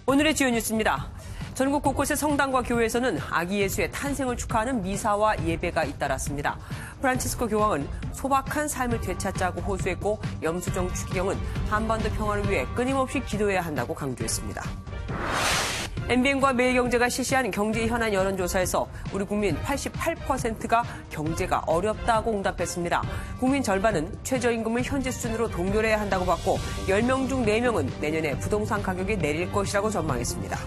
오늘의 주요 뉴스입니다. 전국 곳곳의 성당과 교회에서는 아기 예수의 탄생을 축하하는 미사와 예배가 잇따랐습니다. 프란치스코 교황은 소박한 삶을 되찾자고 호소했고 염수정 추기경은 한반도 평화를 위해 끊임없이 기도해야 한다고 강조했습니다. MBN과 매일경제가 실시한 경제 현안 여론조사에서 우리 국민 88%가 경제가 어렵다고 응답했습니다. 국민 절반은 최저임금을 현재 수준으로 동결해야 한다고 봤고 10명 중 4명은 내년에 부동산 가격이 내릴 것이라고 전망했습니다.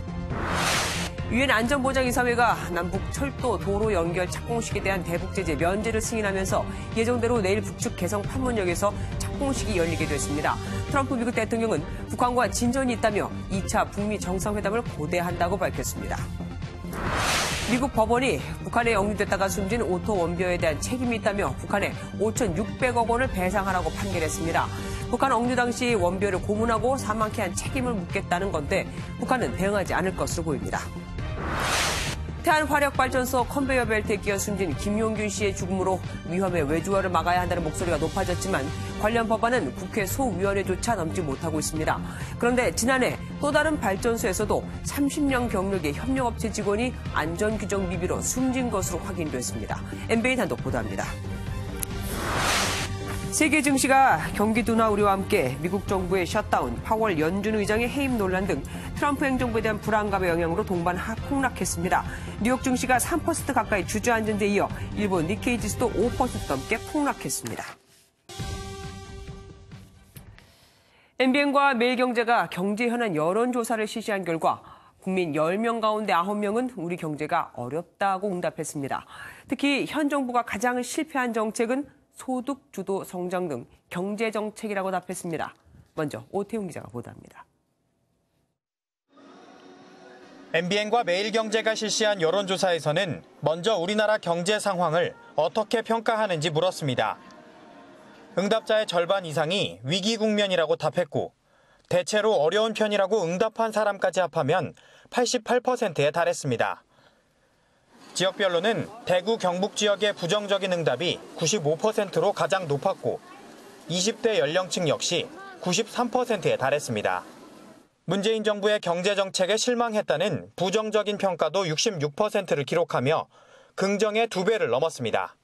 유엔 안전보장이사회가 남북 철도 도로 연결 착공식에 대한 대북 제재 면제를 승인하면서 예정대로 내일 북측 개성 판문역에서 착공식이 열리게 됐습니다. 트럼프 미국 대통령은 북한과 진전이 있다며 2차 북미 정상회담을 고대한다고 밝혔습니다. 미국 법원이 북한에 억류됐다가 숨진 오토 원비어에 대한 책임이 있다며 북한에 5,600억 원을 배상하라고 판결했습니다. 북한 억류 당시 원비어를 고문하고 사망케 한 책임을 묻겠다는 건데 북한은 대응하지 않을 것으로 보입니다. 태안화력발전소 컨베이어 벨트에 끼어 숨진 김용균 씨의 죽음으로 위험의 외주화를 막아야 한다는 목소리가 높아졌지만 관련 법안은 국회 소위원회조차 넘지 못하고 있습니다. 그런데 지난해 또 다른 발전소에서도 30년 경력의 협력업체 직원이 안전규정 미비로 숨진 것으로 확인됐습니다. MBN 단독 보도합니다. 세계 증시가 경기 둔화 우려와 함께 미국 정부의 셧다운, 파월 연준 의장의 해임 논란 등 트럼프 행정부에 대한 불안감의 영향으로 동반 폭락했습니다. 뉴욕 증시가 3% 가까이 주저앉은 데 이어 일본 니케이 지수도 5% 넘게 폭락했습니다. MBN과 매일경제가 경제 현안 여론조사를 실시한 결과 국민 10명 가운데 9명은 우리 경제가 어렵다고 응답했습니다. 특히 현 정부가 가장 실패한 정책은 소득 주도 성장 등 경제 정책이라고 답했습니다. 먼저 오태훈 기자가 보도합니다. MBN과 매일경제가 실시한 여론조사에서는 먼저 우리나라 경제 상황을 어떻게 평가하는지 물었습니다. 응답자의 절반 이상이 위기 국면이라고 답했고 대체로 어려운 편이라고 응답한 사람까지 합하면 88%에 달했습니다. 지역별로는 대구 경북 지역의 부정적인 응답이 95%로 가장 높았고 20대 연령층 역시 93%에 달했습니다. 문재인 정부의 경제정책에 실망했다는 부정적인 평가도 66%를 기록하며 긍정의 2배를 넘었습니다.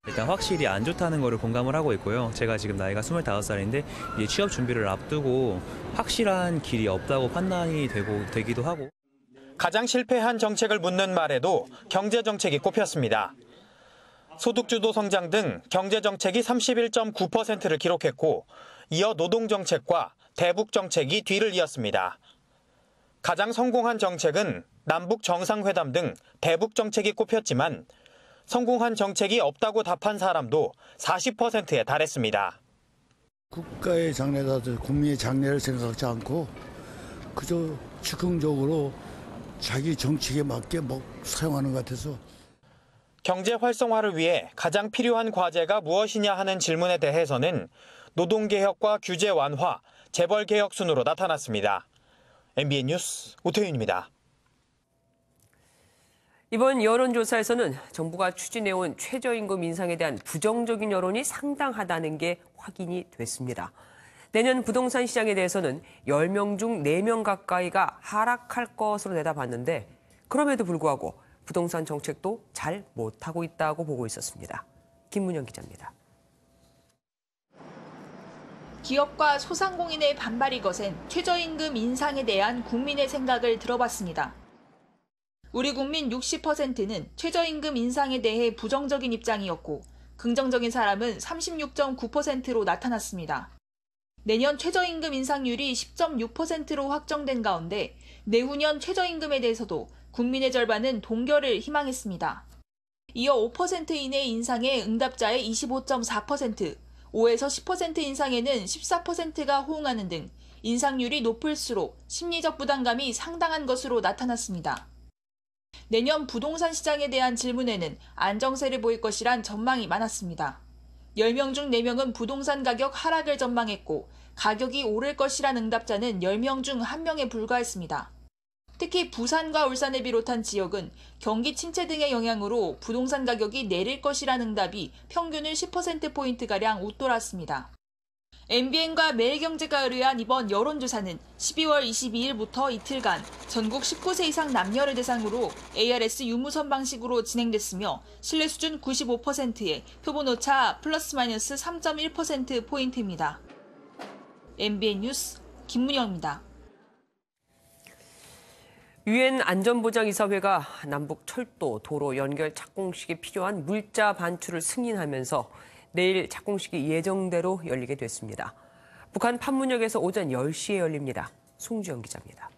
일단 확실히 안 좋다는 거를 공감을 하고 있고요. 제가 지금 나이가 25살인데 이제 취업 준비를 앞두고 확실한 길이 없다고 판단이 되기도 하고. 가장 실패한 정책을 묻는 말에도 경제정책이 꼽혔습니다. 소득주도 성장 등 경제정책이 31.9%를 기록했고 이어 노동정책과 대북정책이 뒤를 이었습니다. 가장 성공한 정책은 남북 정상회담 등 대북정책이 꼽혔지만 성공한 정책이 없다고 답한 사람도 40%에 달했습니다. 국가의 장래다 국민의 장래를 생각하지 않고 그저 즉흥적으로 자기 정책에 맞게 사용하는 것 같아서. 경제 활성화를 위해 가장 필요한 과제가 무엇이냐 하는 질문에 대해서는 노동개혁과 규제 완화, 재벌개혁 순으로 나타났습니다. MBN 뉴스 오태윤입니다. 이번 여론조사에서는 정부가 추진해온 최저임금 인상에 대한 부정적인 여론이 상당하다는 게 확인이 됐습니다. 내년 부동산 시장에 대해서는 10명 중 4명 가까이가 하락할 것으로 내다봤는데 그럼에도 불구하고 부동산 정책도 잘 못하고 있다고 보고 있었습니다. 김문영 기자입니다. 기업과 소상공인의 반발이 거센 최저임금 인상에 대한 국민의 생각을 들어봤습니다. 우리 국민 60%는 최저임금 인상에 대해 부정적인 입장이었고 긍정적인 사람은 36.9%로 나타났습니다. 내년 최저임금 인상률이 10.6%로 확정된 가운데 내후년 최저임금에 대해서도 국민의 절반은 동결을 희망했습니다. 이어 5% 이내 인상에 응답자의 25.4%, 5에서 10% 인상에는 14%가 호응하는 등 인상률이 높을수록 심리적 부담감이 상당한 것으로 나타났습니다. 내년 부동산 시장에 대한 질문에는 안정세를 보일 것이란 전망이 많았습니다. 10명 중 4명은 부동산 가격 하락을 전망했고 가격이 오를 것이란 응답자는 10명 중 1명에 불과했습니다. 특히 부산과 울산을 비롯한 지역은 경기 침체 등의 영향으로 부동산 가격이 내릴 것이란 응답이 평균을 10%포인트가량 웃돌았습니다. MBN과 매일경제가 의뢰한 이번 여론조사는 12월 22일부터 이틀간 전국 19세 이상 남녀를 대상으로 ARS 유무선 방식으로 진행됐으며 신뢰 수준 95%에 표본 오차 플러스 마이너스 3.1%포인트입니다. MBN 뉴스 김문영입니다. 유엔 안전보장이사회가 남북 철도, 도로 연결 착공식에 필요한 물자 반출을 승인하면서 내일 착공식이 예정대로 열리게 됐습니다. 북한 판문역에서 오전 10시에 열립니다. 송주영 기자입니다.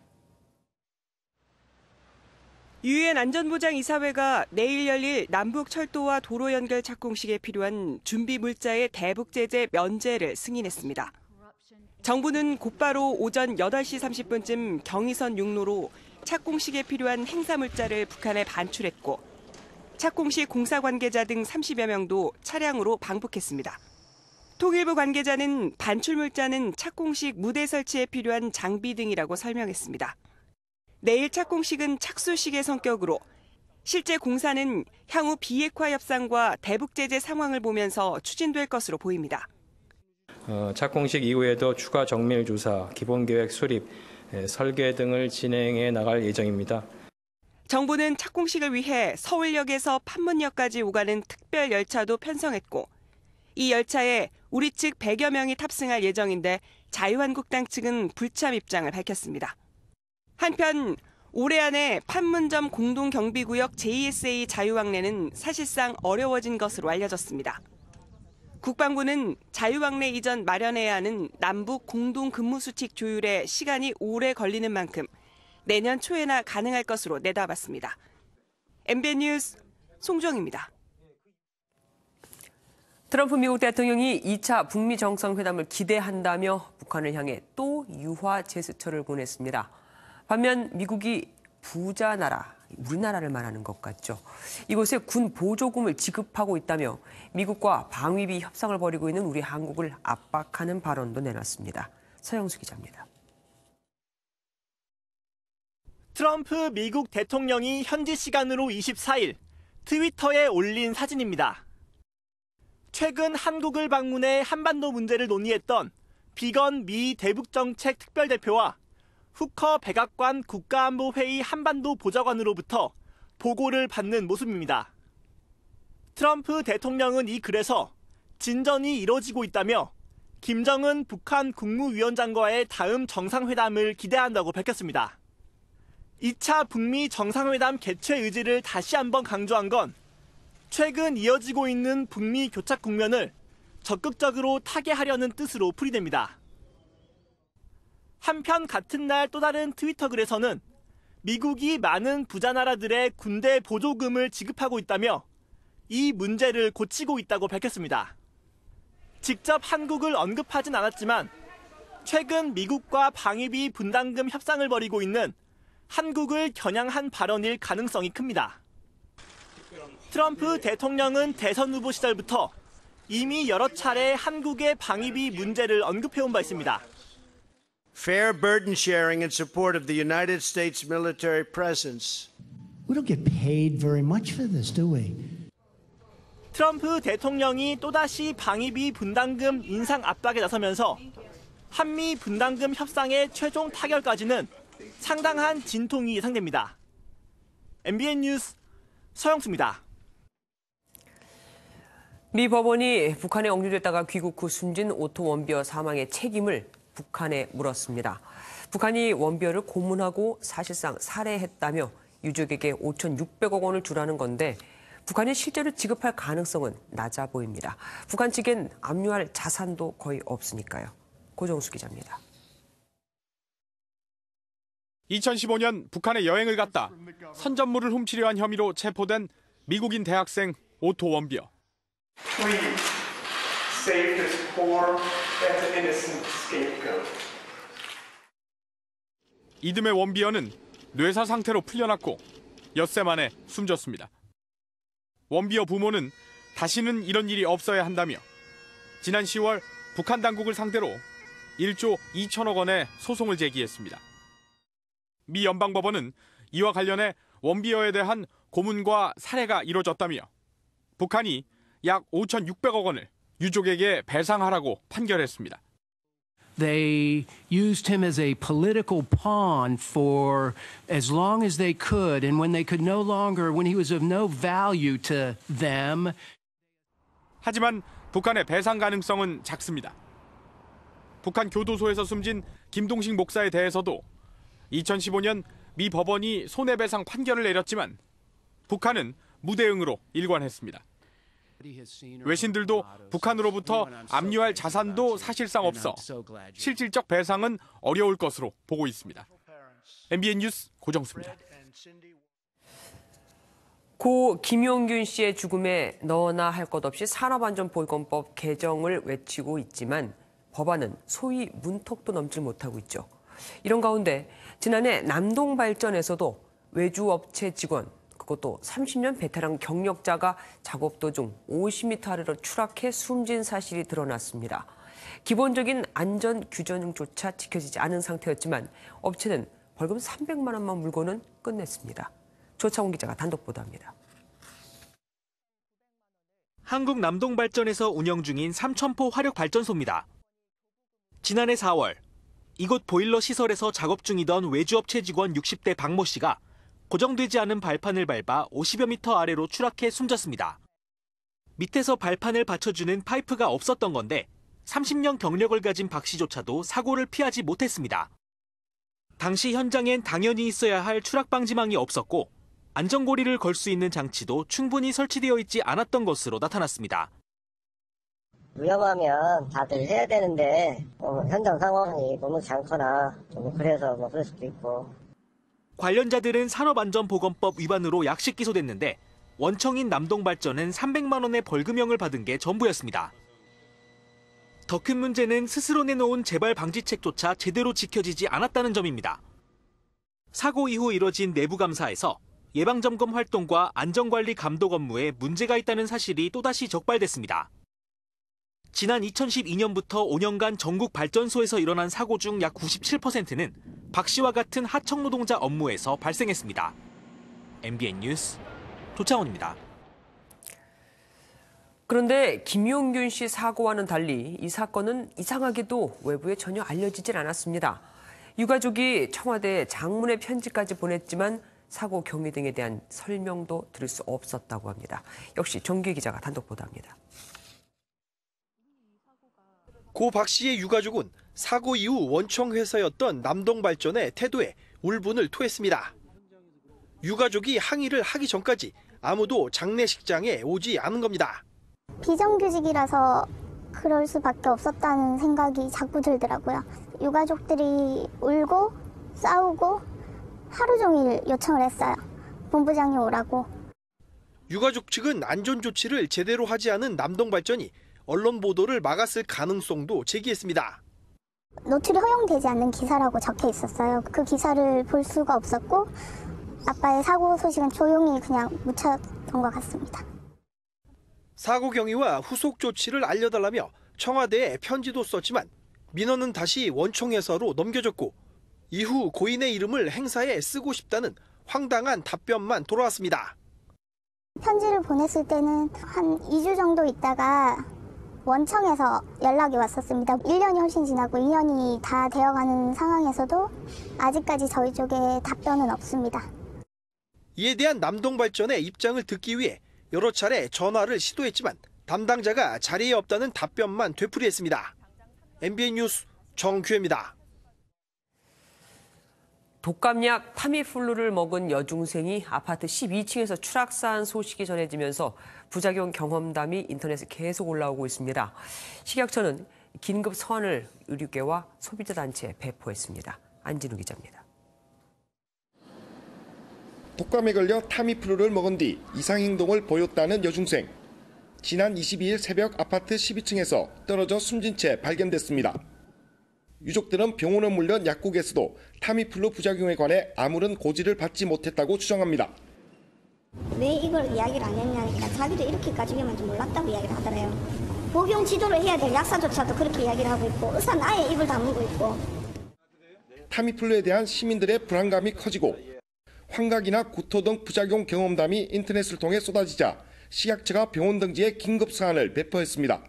유엔 안전보장이사회가 내일 열릴 남북 철도와 도로 연결 착공식에 필요한 준비 물자의 대북 제재 면제를 승인했습니다. 정부는 곧바로 오전 8시 30분쯤 경의선 육로로 착공식에 필요한 행사 물자를 북한에 반출했고 착공식 공사 관계자 등 30여 명도 차량으로 방북했습니다. 통일부 관계자는 반출 물자는 착공식 무대 설치에 필요한 장비 등이라고 설명했습니다. 내일 착공식은 착수식의 성격으로 실제 공사는 향후 비핵화 협상과 대북 제재 상황을 보면서 추진될 것으로 보입니다. 착공식 이후에도 추가 정밀 조사, 기본계획 수립, 설계 등을 진행해 나갈 예정입니다. 정부는 착공식을 위해 서울역에서 판문역까지 오가는 특별 열차도 편성했고 이 열차에 우리 측 100여 명이 탑승할 예정인데 자유한국당 측은 불참 입장을 밝혔습니다. 한편 올해 안에 판문점 공동경비구역 JSA 자유왕래는 사실상 어려워진 것으로 알려졌습니다. 국방부는 자유왕래 이전 마련해야 하는 남북 공동근무수칙 조율에 시간이 오래 걸리는 만큼 내년 초에나 가능할 것으로 내다봤습니다. MBN 뉴스 송정입니다. 트럼프 미국 대통령이 2차 북미 정상회담을 기대한다며 북한을 향해 또 유화 제스처를 보냈습니다. 반면 미국이 부자 나라, 우리나라를 말하는 것 같죠. 이곳에 군 보조금을 지급하고 있다며 미국과 방위비 협상을 벌이고 있는 우리 한국을 압박하는 발언도 내놨습니다. 서영수 기자입니다. 트럼프 미국 대통령이 현지 시간으로 24일 트위터에 올린 사진입니다. 최근 한국을 방문해 한반도 문제를 논의했던 비건 미 대북정책 특별대표와 후커 백악관 국가안보회의 한반도 보좌관으로부터 보고를 받는 모습입니다. 트럼프 대통령은 이 글에서 진전이 이뤄지고 있다며 김정은 북한 국무위원장과의 다음 정상회담을 기대한다고 밝혔습니다. 2차 북미 정상회담 개최 의지를 다시 한번 강조한 건 최근 이어지고 있는 북미 교착 국면을 적극적으로 타개하려는 뜻으로 풀이됩니다. 한편 같은 날 또 다른 트위터 글에서는 미국이 많은 부자 나라들의 군대 보조금을 지급하고 있다며 이 문제를 고치고 있다고 밝혔습니다. 직접 한국을 언급하진 않았지만 최근 미국과 방위비 분담금 협상을 벌이고 있는 한국을 겨냥한 발언일 가능성이 큽니다. 트럼프 대통령은 대선 후보 시절부터 이미 여러 차례 한국의 방위비 문제를 언급해온 바 있습니다. Fair burden sharing in support of the United States military presence. We don't get paid very much for this, do we? 트럼프 대통령이 또다시 방위비 분담금 인상 압박에 나서면서 한미 분담금 협상의 최종 타결까지는 상당한 진통이 예상됩니다. MBN 뉴스 서영수입니다. 미 법원이 북한에 억류됐다가 귀국 후 숨진 오토 원비어 사망의 책임을 북한에 물었습니다. 북한이 원비어를 고문하고 사실상 살해했다며 유족에게 5,600억 원을 주라는 건데 북한이 실제로 지급할 가능성은 낮아 보입니다. 북한 측엔 압류할 자산도 거의 없으니까요. 고정수 기자입니다. 2015년 북한에 여행을 갔다 선전물을 훔치려 한 혐의로 체포된 미국인 대학생 오토 원비어. 이듬해 원비어는 뇌사 상태로 풀려났고 엿새 만에 숨졌습니다. 원비어 부모는 다시는 이런 일이 없어야 한다며 지난 10월 북한 당국을 상대로 1조 2천억 원의 소송을 제기했습니다. 미 연방법원은 이와 관련해 원비어에 대한 고문과 살해가 이뤄졌다며 북한이 약 5,600억 원을 유족에게 배상하라고 판결했습니다. They used him as a political pawn for as long as they could, and when they could no longer, when he was of no value to them. 하지만 북한의 배상 가능성은 작습니다. 북한 교도소에서 숨진 김동식 목사에 대해서도 2015년 미 법원이 손해배상 판결을 내렸지만 북한은 무대응으로 일관했습니다. 외신들도 북한으로부터 압류할 자산도 사실상 없어 실질적 배상은 어려울 것으로 보고 있습니다. MBN 뉴스 고정수입니다. 고 김용균 씨의 죽음에 너나 할 것 없이 산업안전보건법 개정을 외치고 있지만 법안은 소위 문턱도 넘지 못하고 있죠. 이런 가운데 지난해 남동발전에서도 외주업체 직원, 그것도 30년 베테랑 경력자가 작업 도중 50m 아래로 추락해 숨진 사실이 드러났습니다. 기본적인 안전 규정조차 지켜지지 않은 상태였지만 업체는 벌금 300만 원만 물고는 끝냈습니다. 조창훈 기자가 단독 보도합니다. 한국 남동발전에서 운영 중인 삼천포 화력발전소입니다. 지난해 4월 이곳 보일러 시설에서 작업 중이던 외주업체 직원 60대 박모 씨가 고정되지 않은 발판을 밟아 50여 미터 아래로 추락해 숨졌습니다. 밑에서 발판을 받쳐주는 파이프가 없었던 건데 30년 경력을 가진 박 씨조차도 사고를 피하지 못했습니다. 당시 현장엔 당연히 있어야 할 추락 방지망이 없었고 안전고리를 걸 수 있는 장치도 충분히 설치되어 있지 않았던 것으로 나타났습니다. 위험하면 다들 해야 되는데 현장 상황이 너무지 않거나 그래서 그럴 수도 있고. 관련자들은 산업안전보건법 위반으로 약식 기소됐는데 원청인 남동발전은 300만 원의 벌금형을 받은 게 전부였습니다. 더 큰 문제는 스스로 내놓은 재발 방지책조차 제대로 지켜지지 않았다는 점입니다. 사고 이후 이뤄진 내부 감사에서 예방점검 활동과 안전관리 감독 업무에 문제가 있다는 사실이 또다시 적발됐습니다. 지난 2012년부터 5년간 전국 발전소에서 일어난 사고 중 약 97%는 박 씨와 같은 하청 노동자 업무에서 발생했습니다. MBN 뉴스 조창훈입니다. 그런데 김용균 씨 사고와는 달리 이 사건은 이상하게도 외부에 전혀 알려지질 않았습니다. 유가족이 청와대에 장문의 편지까지 보냈지만 사고 경위 등에 대한 설명도 들을 수 없었다고 합니다. 역시 정규 기자가 단독 보도합니다. 고 박 씨의 유가족은 사고 이후 원청 회사였던 남동발전의 태도에 울분을 토했습니다. 유가족이 항의를 하기 전까지 아무도 장례식장에 오지 않은 겁니다. 비정규직이라서 그럴 수밖에 없었다는 생각이 자꾸 들더라고요. 유가족들이 울고 싸우고 하루 종일 요청을 했어요. 본부장이 오라고. 유가족 측은 안전조치를 제대로 하지 않은 남동발전이 언론 보도를 막았을 가능성도 제기했습니다. 노출이 허용되지 않는 기사라고 적혀 있었어요. 그 기사를 볼 수가 없었고 아빠의 사고 소식은 조용히 그냥 묻혔던 것 같습니다. 사고 경위와 후속 조치를 알려달라며 청와대에 편지도 썼지만 민원은 다시 원청회사로 넘겨졌고 이후 고인의 이름을 행사에 쓰고 싶다는 황당한 답변만 돌아왔습니다. 편지를 보냈을 때는 한 2주 정도 있다가 원청에서 연락이 왔었습니다. 1년이 훨씬 지나고 2년이 다 되어가는 상황에서도 아직까지 저희 쪽에 답변은 없습니다. 이에 대한 남동발전의 입장을 듣기 위해 여러 차례 전화를 시도했지만 담당자가 자리에 없다는 답변만 되풀이했습니다. MBN 뉴스 정규혜입니다. 독감약 타미플루를 먹은 여중생이 아파트 12층에서 추락사한 소식이 전해지면서 부작용 경험담이 인터넷에 계속 올라오고 있습니다. 식약처는 긴급 서한을 의료계와 소비자단체에 배포했습니다. 안진우 기자입니다. 독감에 걸려 타미플루를 먹은 뒤 이상행동을 보였다는 여중생. 지난 22일 새벽 아파트 12층에서 떨어져 숨진 채 발견됐습니다. 유족들은 병원에 물려 약국에서도 타미플루 부작용에 관해 아무런 고지를 받지 못했다고 주장합니다. 왜 이걸 이야기를 안 했냐니까 자기도 이렇게까지 위험한 줄 몰랐다고 이야기를 하더래요. 복용 지도를 해야 될 약사조차도 그렇게 이야기를 하고 있고 의사는 아예 입을 다물고 있고. 타미플루에 대한 시민들의 불안감이 커지고 환각이나 구토 등 부작용 경험담이 인터넷을 통해 쏟아지자 식약처가 병원 등지에 긴급 사안을 배포했습니다.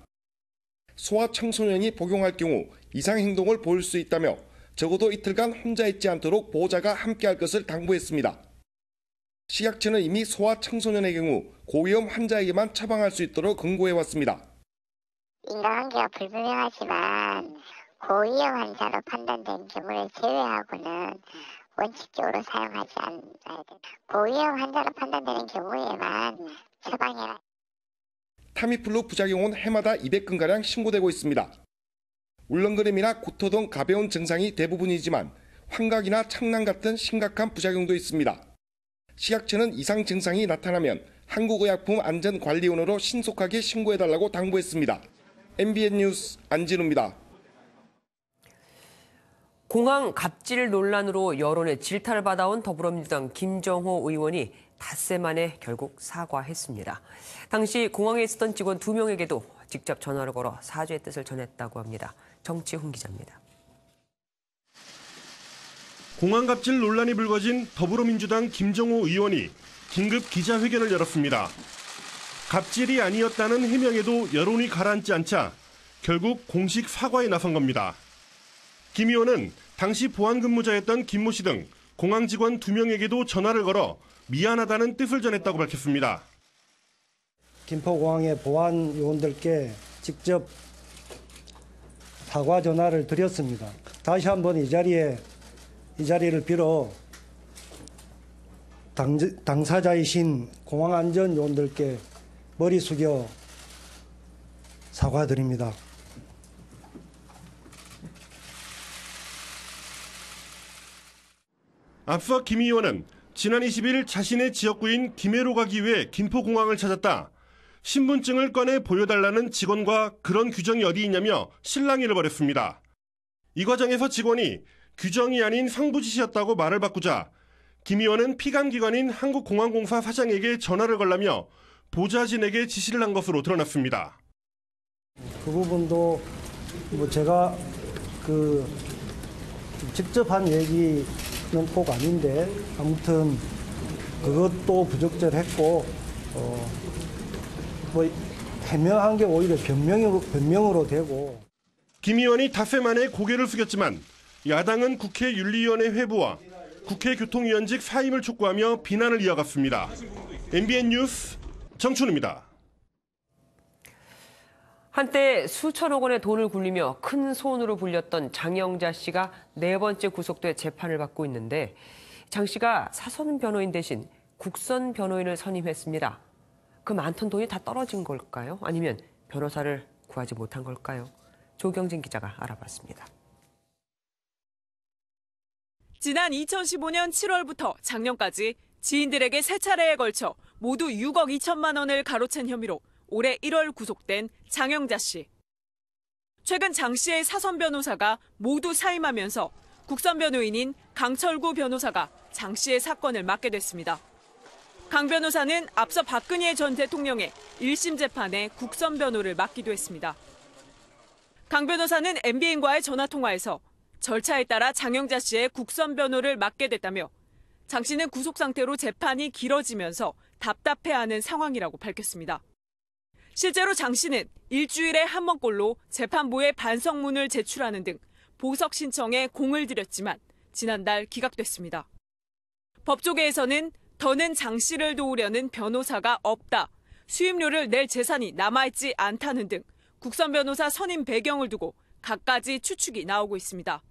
소아청소년이 복용할 경우 이상 행동을 보일 수 있다며 적어도 이틀간 혼자 있지 않도록 보호자가 함께할 것을 당부했습니다. 식약처는 이미 소아청소년의 경우 고위험 환자에게만 처방할 수 있도록 권고해왔습니다. 인과관계가 불분명하지만 고위험 환자로 판단된 경우를 제외하고는 원칙적으로 사용하지 않아야 된다. 고위험 환자로 판단되는 경우에만 처방해라. 타미플루 부작용은 해마다 200건가량 신고되고 있습니다. 울렁거림이나 구토 등 가벼운 증상이 대부분이지만 환각이나 창난 같은 심각한 부작용도 있습니다. 식약처는 이상 증상이 나타나면 한국의약품안전관리원으로 신속하게 신고해달라고 당부했습니다. MBN 뉴스 안진우입니다. 공항 갑질 논란으로 여론의 질타를 받아온 더불어민주당 김정호 의원이 닷새 만에 결국 사과했습니다. 당시 공항에 있었던 직원 2명에게도 직접 전화를 걸어 사죄의 뜻을 전했다고 합니다. 정치훈 기자입니다. 공항 갑질 논란이 불거진 더불어민주당 김정호 의원이 긴급 기자회견을 열었습니다. 갑질이 아니었다는 해명에도 여론이 가라앉지 않자 결국 공식 사과에 나선 겁니다. 김 의원은 당시 보안 근무자였던 김모 씨 등 공항 직원 2명에게도 전화를 걸어 미안하다는 뜻을 전했다고 밝혔습니다. 김포공항의 보안 요원들께 직접 사과 전화를 드렸습니다. 다시 한번 이 자리를 빌어 당사자이신 공항안전요원들께 머리 숙여 사과드립니다. 앞서 김 의원은 지난 20일 자신의 지역구인 김해로 가기 위해 김포공항을 찾았다. 신분증을 꺼내 보여달라는 직원과 그런 규정이 어디 있냐며 실랑이를 벌였습니다. 이 과정에서 직원이 규정이 아닌 상부지시였다고 말을 바꾸자 김 의원은 피감기관인 한국공항공사 사장에게 전화를 걸라며 보좌진에게 지시를 한 것으로 드러났습니다. 그 부분도 제가 직접 한 얘기는 꼭 아닌데 아무튼 그것도 부적절했고 해명한 게 오히려 변명으로 되고. 김 의원이 닷새 만에 고개를 숙였지만 야당은 국회 윤리위원회 회부와 국회 교통위원직 사임을 촉구하며 비난을 이어갔습니다. MBN 뉴스 정춘우입니다. 한때 수천억 원의 돈을 굴리며 큰 손으로 불렸던 장영자 씨가 4번째 구속돼 재판을 받고 있는데 장 씨가 사선 변호인 대신 국선 변호인을 선임했습니다. 그 많던 돈이 다 떨어진 걸까요? 아니면 변호사를 구하지 못한 걸까요? 조경진 기자가 알아봤습니다. 지난 2015년 7월부터 작년까지 지인들에게 3차례에 걸쳐 모두 6억 2천만 원을 가로챈 혐의로 올해 1월 구속된 장영자 씨. 최근 장 씨의 사선 변호사가 모두 사임하면서 국선 변호인인 강철구 변호사가 장 씨의 사건을 맡게 됐습니다. 강 변호사는 앞서 박근혜 전 대통령의 1심 재판에 국선 변호를 맡기도 했습니다. 강 변호사는 MBN과의 전화통화에서 절차에 따라 장영자 씨의 국선 변호를 맡게 됐다며 장 씨는 구속 상태로 재판이 길어지면서 답답해하는 상황이라고 밝혔습니다. 실제로 장 씨는 일주일에 한 번꼴로 재판부에 반성문을 제출하는 등 보석 신청에 공을 들였지만 지난달 기각됐습니다. 법조계에서는 더는 장 씨를 도우려는 변호사가 없다, 수임료를 낼 재산이 남아있지 않다는 등 국선 변호사 선임 배경을 두고 갖가지 추측이 나오고 있습니다.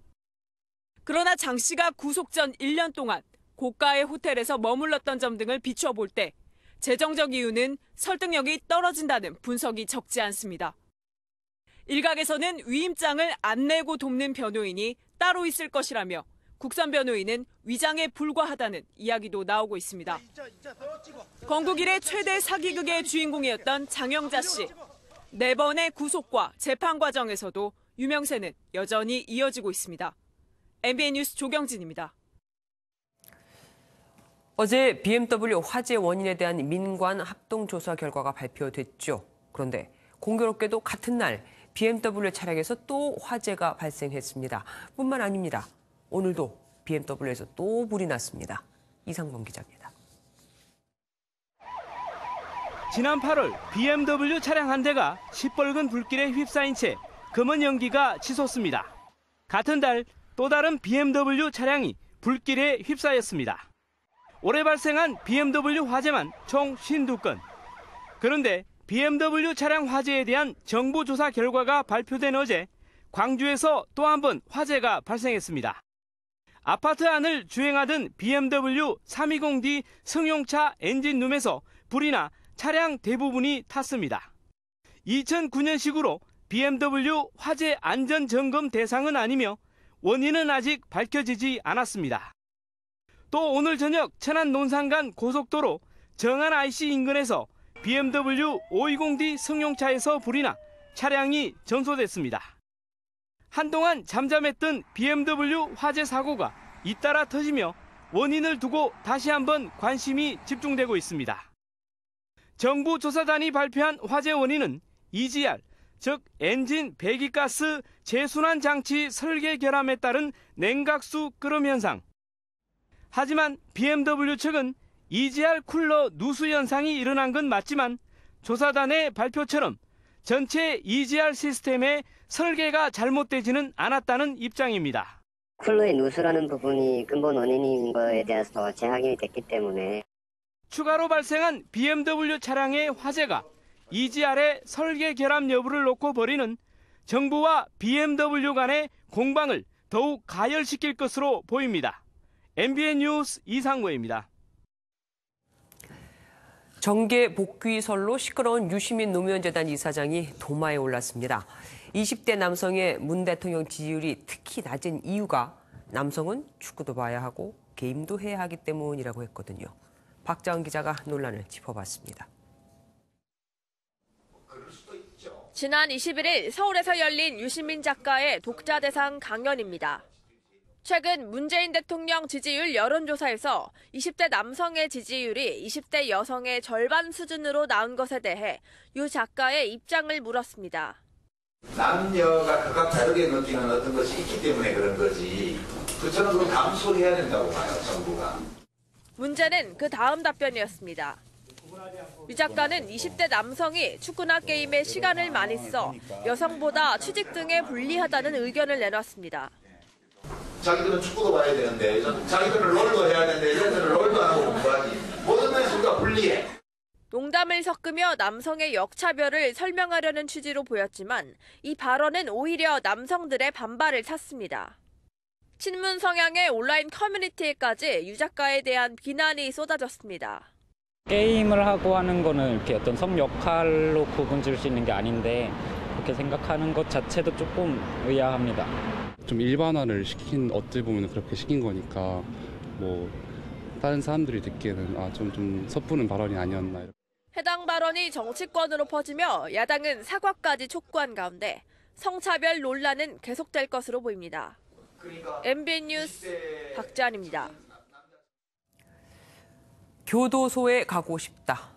그러나 장 씨가 구속 전 1년 동안 고가의 호텔에서 머물렀던 점 등을 비춰볼 때 재정적 이유는 설득력이 떨어진다는 분석이 적지 않습니다. 일각에서는 위임장을 안 내고 돕는 변호인이 따로 있을 것이라며 국선 변호인은 위장에 불과하다는 이야기도 나오고 있습니다. 건국 이래 최대 사기극의 주인공이었던 장영자 씨. 4번의 구속과 재판 과정에서도 유명세는 여전히 이어지고 있습니다. MBN 뉴스 조경진입니다. 어제 BMW 화재 원인에 대한 민관 합동조사 결과가 발표됐죠. 그런데 공교롭게도 같은 날 BMW 차량에서 또 화재가 발생했습니다. 뿐만 아닙니다. 오늘도 BMW에서 또 불이 났습니다. 이상범 기자입니다. 지난 8월 BMW 차량 한 대가 시뻘건 불길에 휩싸인 채 검은 연기가 치솟습니다. 같은 달 또 다른 BMW 차량이 불길에 휩싸였습니다. 올해 발생한 BMW 화재만 총 52건. 그런데 BMW 차량 화재에 대한 정부 조사 결과가 발표된 어제 광주에서 또 한 번 화재가 발생했습니다. 아파트 안을 주행하던 BMW 320D 승용차 엔진룸에서 불이 나 차량 대부분이 탔습니다. 2009년식으로 BMW 화재 안전점검 대상은 아니며 원인은 아직 밝혀지지 않았습니다. 또 오늘 저녁 천안 논산간 고속도로 정안 IC 인근에서 BMW 520D 승용차에서 불이 나 차량이 전소됐습니다. 한동안 잠잠했던 BMW 화재 사고가 잇따라 터지며 원인을 두고 다시 한번 관심이 집중되고 있습니다. 정부 조사단이 발표한 화재 원인은 EGR, 즉 엔진 배기가스 재순환 장치 설계 결함에 따른 냉각수 끓음 현상. 하지만 BMW 측은 EGR 쿨러 누수 현상이 일어난 건 맞지만 조사단의 발표처럼 전체 EGR 시스템의 설계가 잘못되지는 않았다는 입장입니다. 쿨러의 누수라는 부분이 근본 원인인 거에 대해서 재확인이 됐기 때문에 추가로 발생한 BMW 차량의 화재가 EGR의 설계 결함 여부를 놓고 벌이는 정부와 BMW 간의 공방을 더욱 가열시킬 것으로 보입니다. MBN 뉴스 이상구입니다. 정계 복귀설로 시끄러운 유시민 노무현재단 이사장이 도마에 올랐습니다. 20대 남성의 문 대통령 지지율이 특히 낮은 이유가 남성은 축구도 봐야 하고 게임도 해야 하기 때문이라고 했거든요. 박자은 기자가 논란을 짚어봤습니다. 지난 21일 서울에서 열린 유시민 작가의 독자 대상 강연입니다. 최근 문재인 대통령 지지율 여론조사에서 20대 남성의 지지율이 20대 여성의 절반 수준으로 나온 것에 대해 유 작가의 입장을 물었습니다. 남녀가 각각 다르게 느끼는 어떤 것이 있기 때문에 그런 거지. 저는 그걸 감수해야 된다고 봐요, 정부가. 문제는 그 다음 답변이었습니다. 유 작가는 20대 남성이 축구나 게임에 시간을 많이 써 여성보다 취직 등에 불리하다는 의견을 내놨습니다. 자기들은 축구도 봐야 되는데, 자기들은 롤도 해야 되는데, 얘들은 롤도 안 하고 공부하지. 모든 면에서 우리가 불리해. 농담을 섞으며 남성의 역차별을 설명하려는 취지로 보였지만 이 발언은 오히려 남성들의 반발을 샀습니다. 친문 성향의 온라인 커뮤니티에까지 유 작가에 대한 비난이 쏟아졌습니다. 게임을 하고 하는 거는 이렇게 어떤 성 역할로 구분 지을 수 있는 게 아닌데 그렇게 생각하는 것 자체도 조금 의아합니다. 좀 일반화를 시킨 어찌 보면 그렇게 시킨 거니까 뭐 다른 사람들이 듣기에는 좀 섣부른 발언이 아니었나. 해당 발언이 정치권으로 퍼지며 야당은 사과까지 촉구한 가운데 성차별 논란은 계속될 것으로 보입니다. MBN 뉴스 박지안입니다. 교도소에 가고 싶다.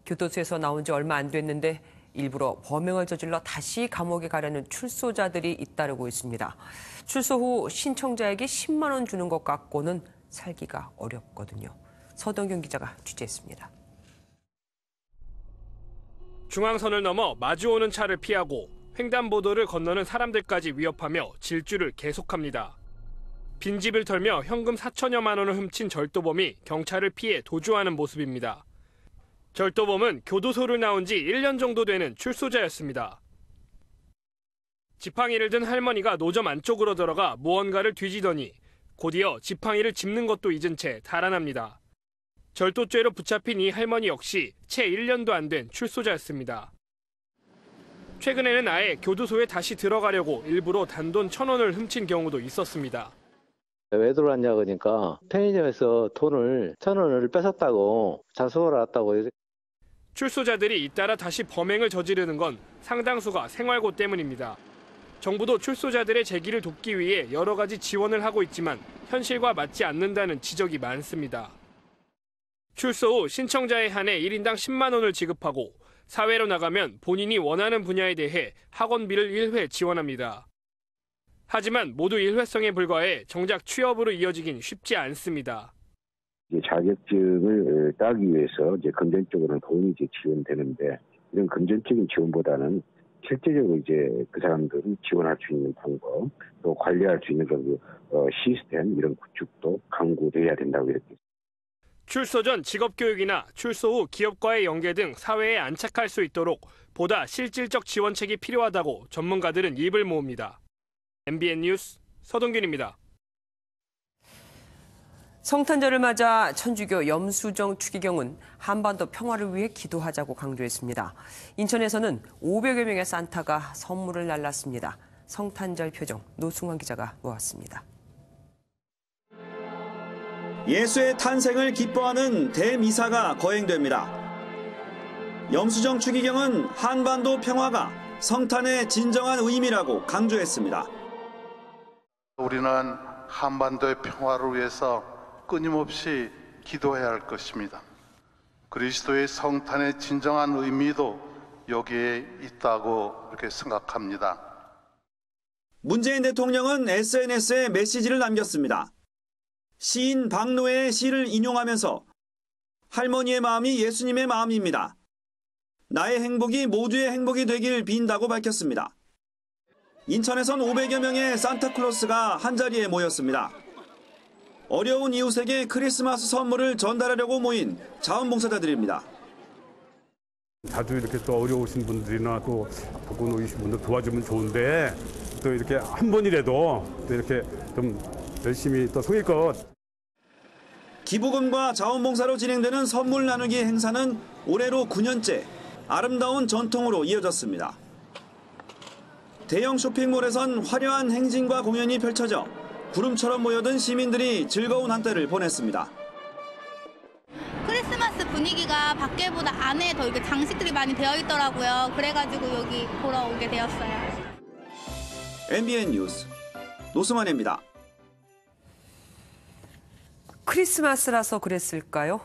교도소에서 나온 지 얼마 안 됐는데 일부러 범행을 저질러 다시 감옥에 가려는 출소자들이 잇따르고 있습니다. 출소 후 신청자에게 10만 원 주는 것 갖고는 살기가 어렵거든요. 서동경 기자가 취재했습니다. 중앙선을 넘어 마주오는 차를 피하고 횡단보도를 건너는 사람들까지 위협하며 질주를 계속합니다. 빈집을 털며 현금 4천여만 원을 훔친 절도범이 경찰을 피해 도주하는 모습입니다. 절도범은 교도소를 나온 지 1년 정도 되는 출소자였습니다. 지팡이를 든 할머니가 노점 안쪽으로 들어가 무언가를 뒤지더니 곧이어 지팡이를 짚는 것도 잊은 채 달아납니다. 절도죄로 붙잡힌 이 할머니 역시 채 1년도 안 된 출소자였습니다. 최근에는 아예 교도소에 다시 들어가려고 일부러 단돈 1,000원을 훔친 경우도 있었습니다. 왜 들어왔냐 그러니까 편의점에서 돈을 1,000원을 뺏었다고 자수하러 왔다고. 출소자들이 잇따라 다시 범행을 저지르는 건 상당수가 생활고 때문입니다. 정부도 출소자들의 재기를 돕기 위해 여러 가지 지원을 하고 있지만 현실과 맞지 않는다는 지적이 많습니다. 출소 후 신청자에 한해 1인당 10만 원을 지급하고 사회로 나가면 본인이 원하는 분야에 대해 학원비를 1회 지원합니다. 하지만 모두 일회성에 불과해 정작 취업으로 이어지긴 쉽지 않습니다. 자격증을 따기 위해서 이제 금전적으로는 도움이 이제 지원되는데 이런 금전적인 지원보다는 실제적으로 이제 그 사람들이 지원할 수 있는 방법, 또 관리할 수 있는 그런 시스템 이런 구축도 강구돼야 된다고 이렇게. 출소 전 직업교육이나 출소 후 기업과의 연계 등 사회에 안착할 수 있도록 보다 실질적 지원책이 필요하다고 전문가들은 입을 모읍니다. MBN 뉴스 서동균입니다. 성탄절을 맞아 천주교 염수정 추기경은 한반도 평화를 위해 기도하자고 강조했습니다. 인천에서는 500여 명의 산타가 선물을 날랐습니다. 성탄절 표정 노승환 기자가 모았습니다. 예수의 탄생을 기뻐하는 대미사가 거행됩니다. 염수정 추기경은 한반도 평화가 성탄의 진정한 의미라고 강조했습니다. 우리는 한반도의 평화를 위해서 끊임없이 기도해야 할 것입니다. 그리스도의 성탄의 진정한 의미도 여기에 있다고 이렇게 생각합니다. 문재인 대통령은 SNS에 메시지를 남겼습니다. 시인 박노해의 시를 인용하면서 할머니의 마음이 예수님의 마음입니다. 나의 행복이 모두의 행복이 되길 빈다고 밝혔습니다. 인천에선 500여 명의 산타클로스가 한자리에 모였습니다. 어려운 이웃에게 크리스마스 선물을 전달하려고 모인 자원봉사자들입니다. 자주 이렇게 또 어려우신 분들이나 또 복고 놓이신 분들 도와주면 좋은데 또 이렇게 한 번이라도 또 이렇게 좀 열심히 또 성의껏. 기부금과 자원봉사로 진행되는 선물 나누기 행사는 올해로 9년째 아름다운 전통으로 이어졌습니다. 대형 쇼핑몰에선 화려한 행진과 공연이 펼쳐져 구름처럼 모여든 시민들이 즐거운 한때를 보냈습니다. 크리스마스 분위기가 밖에보다 안에 더 이렇게 장식들이 많이 되어 있더라고요. 그래가지고 여기 보러 오게 되었어요. MBN 뉴스 노승환입니다. 크리스마스라서 그랬을까요?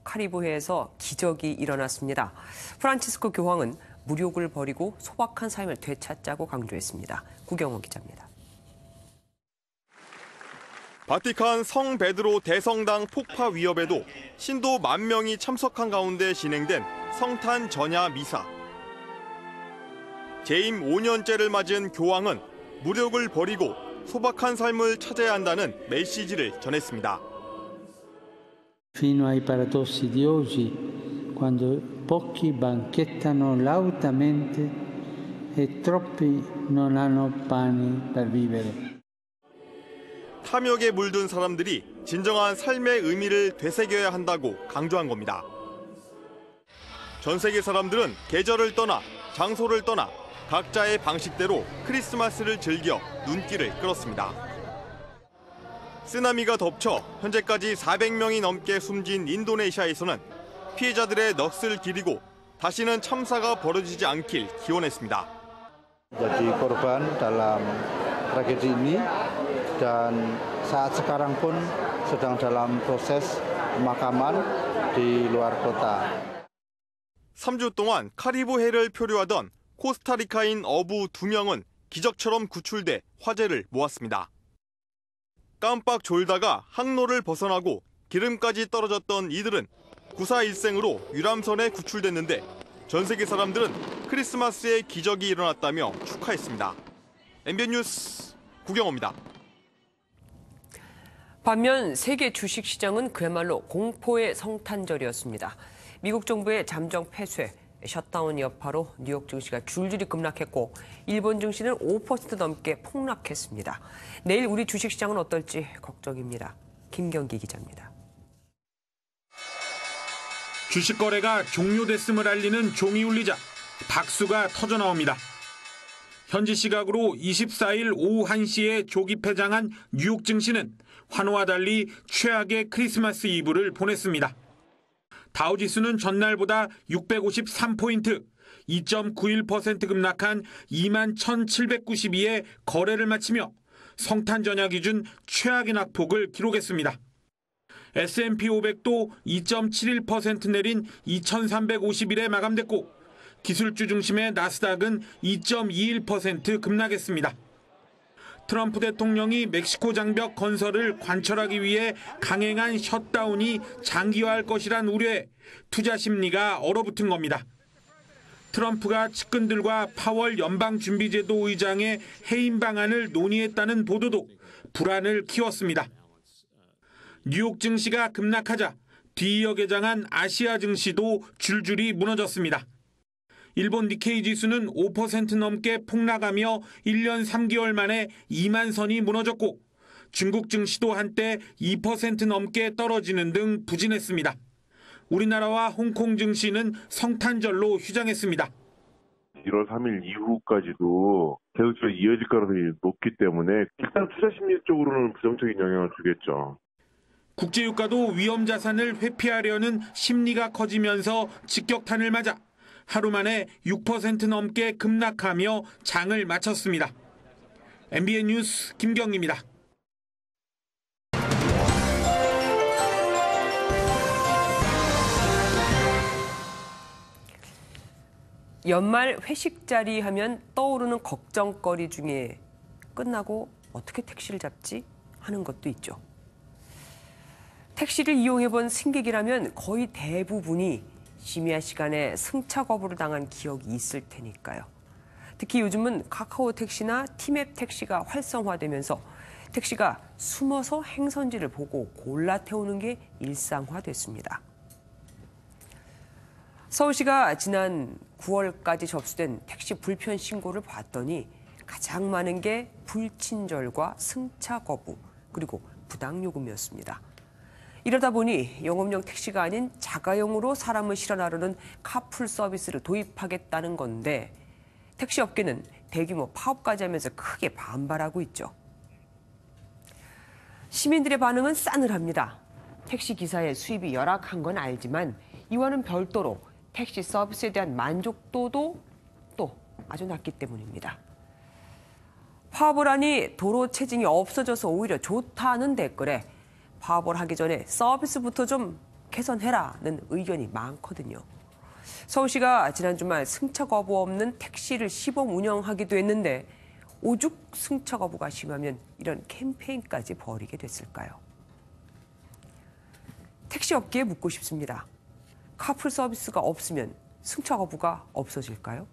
카리브해에서 기적이 일어났습니다. 프란치스코 교황은 무욕을 버리고 소박한 삶을 되찾자고 강조했습니다. 구경호 기자입니다. 바티칸 성 베드로 대성당 폭파 위협에도 신도 10,000명이 참석한 가운데 진행된 성탄 전야 미사. 재임 5년째를 맞은 교황은 무력을 버리고 소박한 삶을 찾아야 한다는 메시지를 전했습니다. Fino ai paradossi di oggi, quando pochi banchettano lautamente e troppi non hanno pane per vivere. 탐욕에 물든 사람들이 진정한 삶의 의미를 되새겨야 한다고 강조한 겁니다. 전 세계 사람들은 계절을 떠나 장소를 떠나 각자의 방식대로 크리스마스를 즐겨 눈길을 끌었습니다. 쓰나미가 덮쳐 현재까지 400명이 넘게 숨진 인도네시아에서는 피해자들의 넋을 기리고 다시는 참사가 벌어지지 않길 기원했습니다. Jadi korban dalam tragedi ini dan saat sekarang pun sedang dalam proses pemakaman di luar kota. 3주 동안 카리브해를 표류하던 코스타리카인 어부 2명은 기적처럼 구출돼 화제를 모았습니다. 깜빡 졸다가 항로를 벗어나고 기름까지 떨어졌던 이들은 구사일생으로 유람선에 구출됐는데 전 세계 사람들은 크리스마스에 기적이 일어났다며 축하했습니다. MBN 뉴스 구경호입니다. 반면 세계 주식시장은 그야말로 공포의 성탄절이었습니다. 미국 정부의 잠정 폐쇄, 셧다운 여파로 뉴욕 증시가 줄줄이 급락했고 일본 증시는 5% 넘게 폭락했습니다. 내일 우리 주식시장은 어떨지 걱정입니다. 김경기 기자입니다. 주식 거래가 종료됐음을 알리는 종이 울리자 박수가 터져나옵니다. 현지 시각으로 24일 오후 1시에 조기 폐장한 뉴욕 증시는 환호와 달리 최악의 크리스마스 이브를 보냈습니다. 다우지수는 전날보다 653포인트, 2.91% 급락한 21,792에 거래를 마치며 성탄 전야 기준 최악의 낙폭을 기록했습니다. S&P 500도 2.71% 내린 2,351에 마감됐고 기술주 중심의 나스닥은 2.21% 급락했습니다. 트럼프 대통령이 멕시코 장벽 건설을 관철하기 위해 강행한 셧다운이 장기화할 것이란 우려에 투자 심리가 얼어붙은 겁니다. 트럼프가 측근들과 파월 연방준비제도 의장의 해임 방안을 논의했다는 보도도 불안을 키웠습니다. 뉴욕 증시가 급락하자 뒤이어 개장한 아시아 증시도 줄줄이 무너졌습니다. 일본 니케이 지수는 5% 넘게 폭락하며 1년 3개월 만에 2만 선이 무너졌고 중국 증시도 한때 2% 넘게 떨어지는 등 부진했습니다. 우리나라와 홍콩 증시는 성탄절로 휴장했습니다. 1월 3일 이후까지도 계속적으로 이어질 가능성이 높기 때문에 일단 투자 심리 쪽으로는 부정적인 영향을 주겠죠. 국제유가도 위험 자산을 회피하려는 심리가 커지면서 직격탄을 맞아 하루 만에 6% 넘게 급락하며 장을 마쳤습니다. MBN 뉴스 김경입니다. 연말 회식 자리 하면 떠오르는 걱정거리 중에 끝나고 어떻게 택시를 잡지 하는 것도 있죠. 택시를 이용해본 승객이라면 거의 대부분이 심야 시간에 승차 거부를 당한 기억이 있을 테니까요. 특히 요즘은 카카오 택시나 티맵 택시가 활성화되면서 택시가 숨어서 행선지를 보고 골라 태우는 게 일상화됐습니다. 서울시가 지난 9월까지 접수된 택시 불편 신고를 봤더니 가장 많은 게 불친절과 승차 거부, 그리고 부당요금이었습니다. 이러다 보니 영업용 택시가 아닌 자가용으로 사람을 실어 나르는 카풀 서비스를 도입하겠다는 건데 택시 업계는 대규모 파업까지 하면서 크게 반발하고 있죠. 시민들의 반응은 싸늘합니다. 택시 기사의 수입이 열악한 건 알지만 이와는 별도로 택시 서비스에 대한 만족도도 또 아주 낮기 때문입니다. 파업을 하니 도로 체증이 없어져서 오히려 좋다는 댓글에 파업을 하기 전에 서비스부터 좀 개선해라는 의견이 많거든요. 서울시가 지난 주말 승차 거부 없는 택시를 시범 운영하기도 했는데 오죽 승차 거부가 심하면 이런 캠페인까지 벌이게 됐을까요? 택시 업계에 묻고 싶습니다. 카풀 서비스가 없으면 승차 거부가 없어질까요?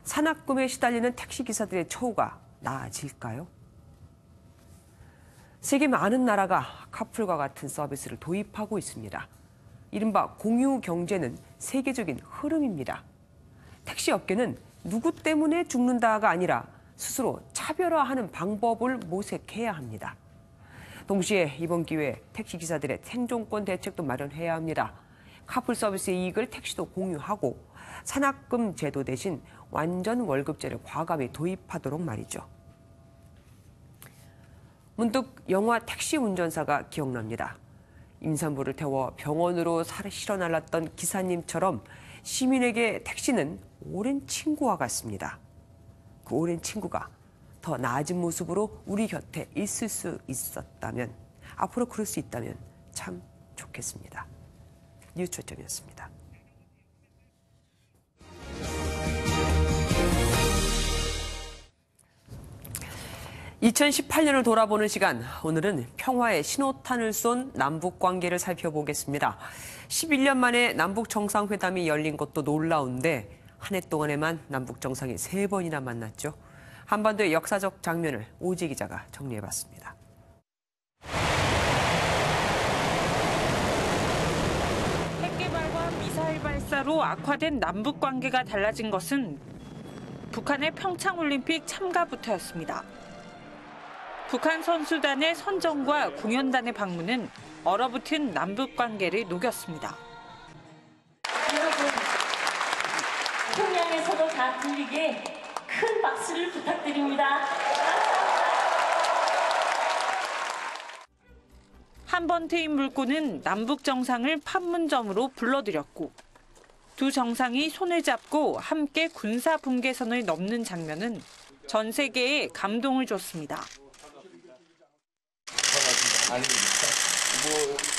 산악금에 시달리는 택시 기사들의 처우가 나아질까요? 세계 많은 나라가 카풀과 같은 서비스를 도입하고 있습니다. 이른바 공유 경제는 세계적인 흐름입니다. 택시 업계는 누구 때문에 죽는다가 아니라 스스로 차별화하는 방법을 모색해야 합니다. 동시에 이번 기회에 택시 기사들의 생존권 대책도 마련해야 합니다. 카풀 서비스의 이익을 택시도 공유하고 산악금 제도 대신 완전 월급제를 과감히 도입하도록 말이죠. 문득 영화 택시 운전사가 기억납니다. 임산부를 태워 병원으로 실어 날랐던 기사님처럼 시민에게 택시는 오랜 친구와 같습니다. 그 오랜 친구가 더 나아진 모습으로 우리 곁에 있을 수 있었다면, 앞으로 그럴 수 있다면 참 좋겠습니다. 뉴스 초점이었습니다. (2018년을) 돌아보는 시간, 오늘은 평화의 신호탄을 쏜 남북 관계를 살펴보겠습니다. 11년 만에 남북 정상회담이 열린 것도 놀라운데 한 해 동안에만 남북 정상이 3번이나 만났죠. 한반도의 역사적 장면을 오지 기자가 정리해봤습니다. 핵개발과 미사일 발사로 악화된 남북 관계가 달라진 것은 북한의 평창올림픽 참가부터였습니다. 북한 선수단의 선정과 공연단의 방문은 얼어붙은 남북 관계를 녹였습니다. 여러분, 평양에서도 다 들리게 큰 박수를 부탁드립니다. 한번 트인 물고는 남북 정상을 판문점으로 불러들였고 두 정상이 손을 잡고 함께 군사 분계선을 넘는 장면은 전 세계에 감동을 줬습니다. 아닙니다.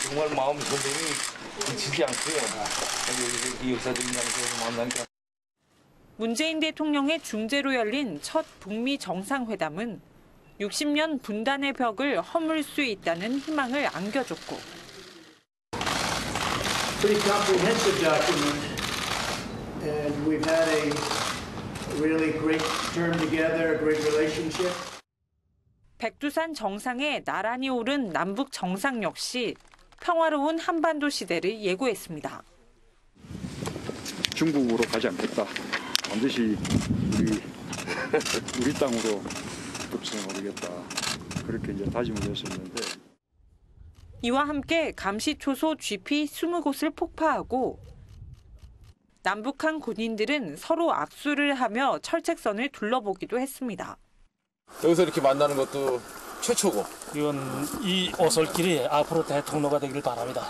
정말 마음 선생님이 지치지 않고요. 이 역사적인 장소에서 만나니까. 문재인 대통령의 중재로 열린 첫 북미 정상회담은 60년 분단의 벽을 허물 수 있다는 희망을 안겨줬고 pretty comprehensive document, and we've had a really great term together, a great relationship. 백두산 정상에 나란히 오른 남북 정상 역시 평화로운 한반도 시대를 예고했습니다. 중국으로 가지 않겠다. 반드시 우리 땅으로 급성하겠다. 그렇게 이제 다짐을 했었는데. 이와 함께 감시초소 GP 20곳을 폭파하고 남북한 군인들은 서로 악수를 하며 철책선을 둘러보기도 했습니다. 여기서 이렇게 만나는 것도 최초고. 이건 이 오솔길이 앞으로 대통로가 되기를 바랍니다.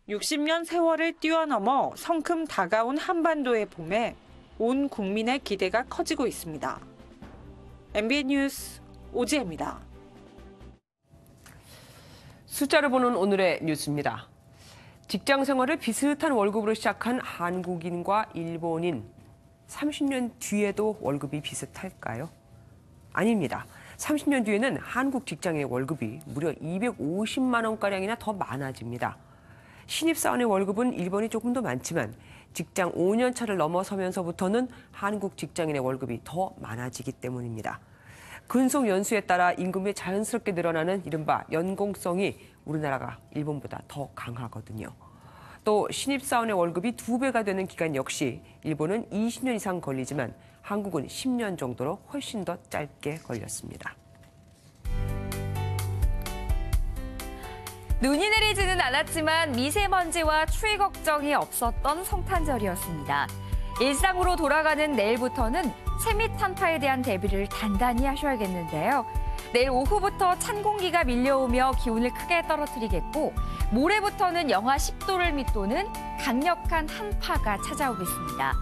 60년 세월을 뛰어넘어 성큼 다가온 한반도의 봄에 온 국민의 기대가 커지고 있습니다. MBN 뉴스 오지혜입니다. 숫자를 보는 오늘의 뉴스입니다. 직장 생활을 비슷한 월급으로 시작한 한국인과 일본인 30년 뒤에도 월급이 비슷할까요? 아닙니다. 30년 뒤에는 한국 직장인의 월급이 무려 250만 원가량이나 더 많아집니다. 신입사원의 월급은 일본이 조금 더 많지만 직장 5년 차를 넘어서면서부터는 한국 직장인의 월급이 더 많아지기 때문입니다. 근속 연수에 따라 임금이 자연스럽게 늘어나는 이른바 연공성이 우리나라가 일본보다 더 강하거든요. 또 신입사원의 월급이 2배가 되는 기간 역시 일본은 20년 이상 걸리지만 한국은 10년 정도로 훨씬 더 짧게 걸렸습니다. 눈이 내리지는 않았지만 미세먼지와 추위 걱정이 없었던 성탄절이었습니다. 일상으로 돌아가는 내일부터는 세미 탄파에 대한 대비를 단단히 하셔야겠는데요. 내일 오후부터 찬 공기가 밀려오며 기온을 크게 떨어뜨리겠고 모레부터는 영하 10도를 밑도는 강력한 한파가 찾아오겠습니다.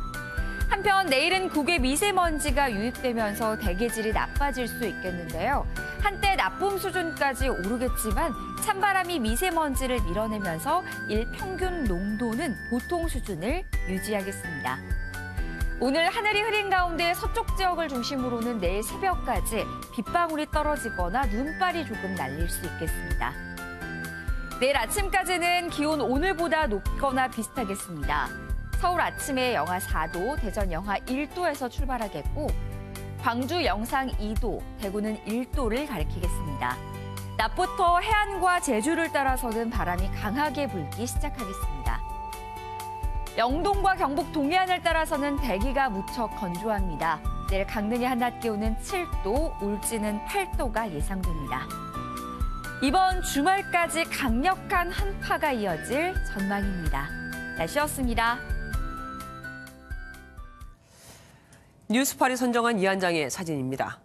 한편 내일은 국외 미세먼지가 유입되면서 대기질이 나빠질 수 있겠는데요. 한때 나쁨 수준까지 오르겠지만 찬바람이 미세먼지를 밀어내면서 일평균 농도는 보통 수준을 유지하겠습니다. 오늘 하늘이 흐린 가운데 서쪽 지역을 중심으로는 내일 새벽까지 빗방울이 떨어지거나 눈발이 조금 날릴 수 있겠습니다. 내일 아침까지는 기온 오늘보다 높거나 비슷하겠습니다. 서울 아침에 영하 4도, 대전 영하 1도에서 출발하겠고 광주 영상 2도, 대구는 1도를 가리키겠습니다. 낮부터 해안과 제주를 따라서는 바람이 강하게 불기 시작하겠습니다. 영동과 경북 동해안을 따라서는 대기가 무척 건조합니다. 내일 강릉의 한낮 기온은 7도, 울진은 8도가 예상됩니다. 이번 주말까지 강력한 한파가 이어질 전망입니다. 날씨였습니다. 뉴스팔이 선정한 이 한 장의 사진입니다.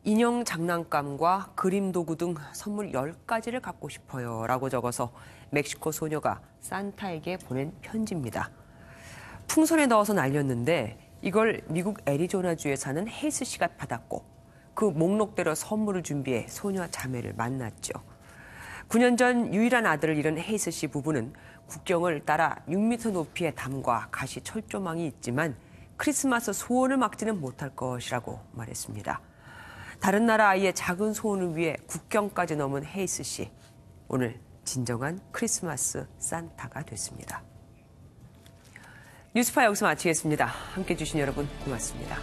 인형 장난감과 그림 도구 등 선물 10가지를 갖고 싶어요 라고 적어서 멕시코 소녀가 산타에게 보낸 편지입니다. 풍선에 넣어서 날렸는데 이걸 미국 애리조나주에 사는 헤이스 씨가 받았고 그 목록대로 선물을 준비해 소녀 자매를 만났죠. 9년 전 유일한 아들을 잃은 헤이스 씨 부부는 국경을 따라 6m 높이의 담과 가시 철조망이 있지만 크리스마스 소원을 막지는 못할 것이라고 말했습니다. 다른 나라 아이의 작은 소원을 위해 국경까지 넘은 헤이스 씨. 오늘 진정한 크리스마스 산타가 됐습니다. 뉴스파 여기서 마치겠습니다. 함께해 주신 여러분 고맙습니다.